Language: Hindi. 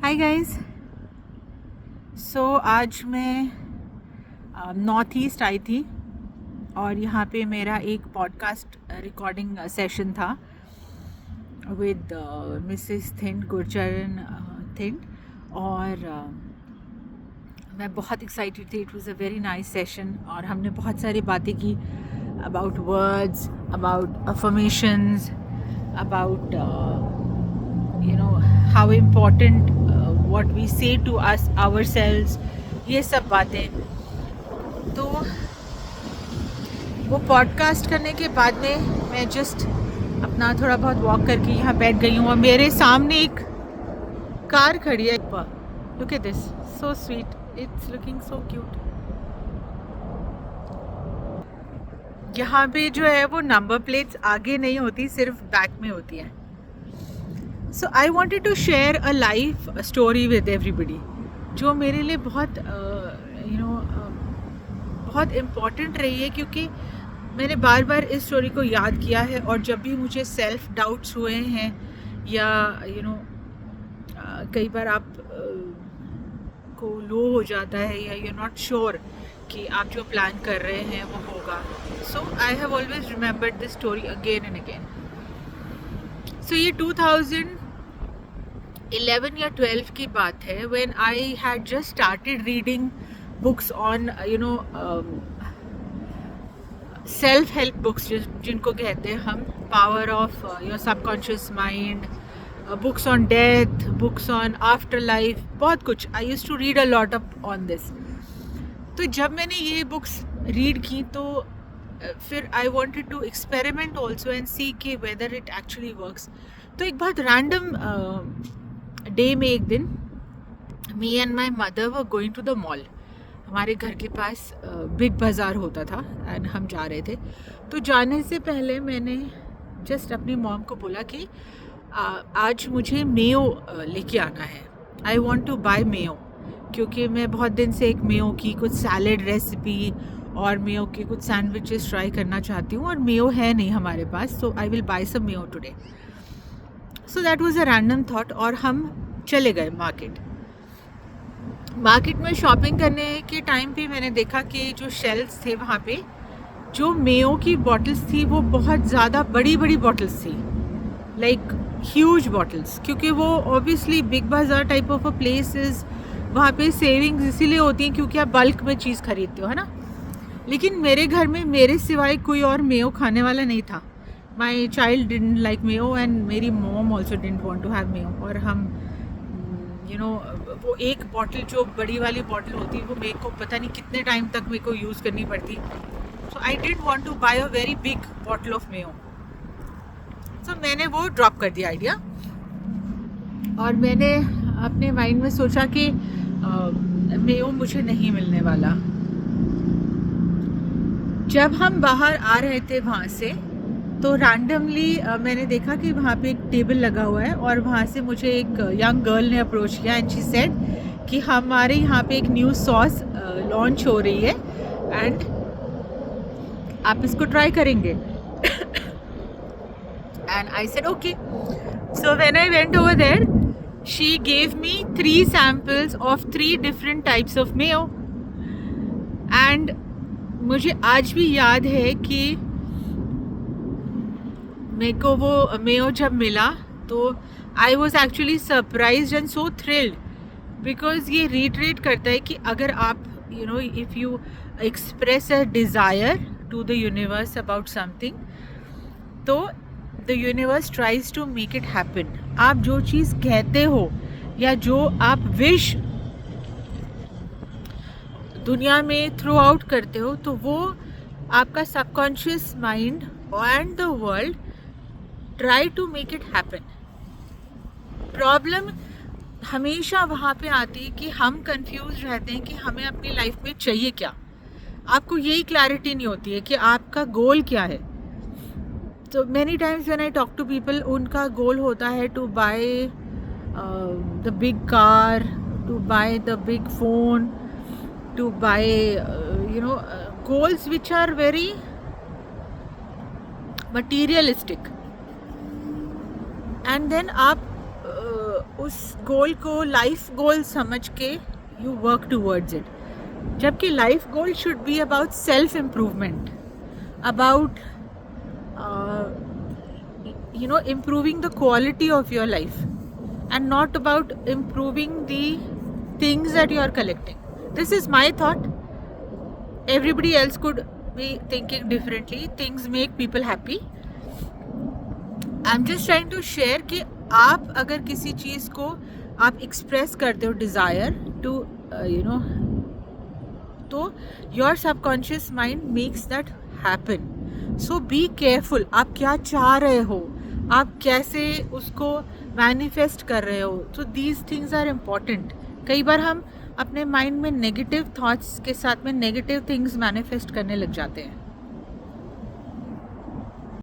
Hi guys. आज मैं नॉर्थ ईस्ट आई थी और यहाँ पे मेरा एक पॉडकास्ट रिकॉर्डिंग सेशन था विद मिसेस थिंड, गुरचरण थिंड। और मैं बहुत एक्साइटेड थी। It was a very nice session और हमने बहुत सारी बातें की about words, about affirmations, about how important what we say to us ourselves, ये सब बातें। तो वो पॉडकास्ट करने के बाद में मैं जस्ट अपना थोड़ा बहुत वॉक करके यहाँ बैठ गई हूँ और मेरे सामने एक कार खड़ी है। Look at this, so sweet, it's looking so cute. यहाँ पे जो है वो नंबर प्लेट्स आगे नहीं होती, सिर्फ बैक में होती है। So I wanted to share a life story with everybody जो मेरे लिए बहुत बहुत इम्पॉर्टेंट रही है, क्योंकि मैंने बार बार इस स्टोरी को याद किया है। और जब भी मुझे सेल्फ डाउट्स हुए हैं या कई बार आप को लो हो जाता है या यू नॉट श्योर कि आप जो प्लान कर रहे हैं वो होगा, so I have always remembered this story again and again. So ये 2011 या 12 की बात है, when I had just started reading books on self help books, जिनको कहते हैं हम, power of your subconscious mind, books on death, books on after life, बहुत कुछ। I used to read a lot up on this. तो जब मैंने ये बुक्स रीड की तो फिर आई wanted to experiment also and see के वेदर इट एक्चुअली वर्क्स। तो एक बहुत रैंडम डे में एक दिन me and my mother were going to the mall. हमारे घर के पास बिग बाज़ार होता था एंड हम जा रहे थे। तो जाने से पहले मैंने जस्ट अपनी मॉम को बोला कि आज मुझे मेयो लेके आना है। I want to buy mayo, क्योंकि मैं बहुत दिन से एक मेयो की कुछ सैलड रेसिपी और मेयो के कुछ सैंडविचेस ट्राई करना चाहती हूँ और मेयो है नहीं हमारे पास, so I will buy some mayo today. So that was a random thought और हम चले गए मार्केट में शॉपिंग करने के टाइम पे मैंने देखा कि जो शेल्फ्स थे वहाँ पे जो मेयो की बॉटल्स थी वो बहुत ज़्यादा बड़ी बड़ी बॉटल्स थी, लाइक ह्यूज बॉटल्स, क्योंकि वो ऑब्वियसली बिग बाज़ार type of a place is, वहाँ पे सेविंग्स इसीलिए होती हैं क्योंकि आप बल्क में चीज़ खरीदते हो, है ना। लेकिन मेरे घर में मेरे सिवाय कोई और मेयो खाने वाला नहीं था। My child didn't like mayo and मेरी mom also didn't want to have mayo. और हम वो एक बॉटल जो बड़ी वाली बॉटल होती है वो मेरे को पता नहीं कितने टाइम तक मेरे को यूज़ करनी पड़ती। So I didn't want to buy a very big bottle of mayo. So मैंने वो ड्रॉप कर दिया आइडिया और मैंने अपने माइंड में सोचा कि मेयो मुझे नहीं मिलने वाला। जब हम बाहर आ रहे थे वहाँ से तो रैंडमली मैंने देखा कि वहाँ पे एक टेबल लगा हुआ है और वहाँ से मुझे एक यंग गर्ल ने अप्रोच किया एंड शी सेड कि हमारे यहाँ पे एक न्यू सॉस लॉन्च हो रही है एंड आप इसको ट्राई करेंगे। And I said okay. So when I went over there she gave me 3 samples of 3 different types of mayo and मुझे आज भी याद है कि मेरे को वो मेयो जब मिला तो I was actually surprised and so thrilled, because ये रिटरेट करता है कि अगर आप if you express a desire to the universe about something तो the universe tries to make it happen. आप जो चीज़ कहते हो या जो आप विश दुनिया में थ्रू आउट करते हो तो वो आपका subconscious mind and the world try to make it happen. Problem हमेशा वहाँ पे आती है कि हम कंफ्यूज रहते हैं कि हमें अपनी लाइफ में चाहिए क्या। आपको यही क्लैरिटी नहीं होती है कि आपका गोल क्या है। तो many times when I talk to people उनका गोल होता है to buy the big car, to buy the big phone, to buy goals which are very materialistic. And then आप उस गोल को लाइफ गोल समझ के यू वर्क टूवर्ड्स इट, जबकि life goal should be about self improvement, about improving the quality of your life and not about improving the things that you are collecting. This is my thought. Everybody else could be thinking differently. Things make people happy. I'm just trying to share कि आप अगर किसी चीज़ को आप एक्सप्रेस करते हो डिज़ायर टू तो your subconscious mind makes that happen. So be careful. आप क्या चाह रहे हो, आप कैसे उसको मैनिफेस्ट कर रहे हो. So these things are important. कई बार हम अपने माइंड में नेगेटिव थॉट्स के साथ में नेगेटिव थिंग्स मैनिफेस्ट करने लग जाते हैं.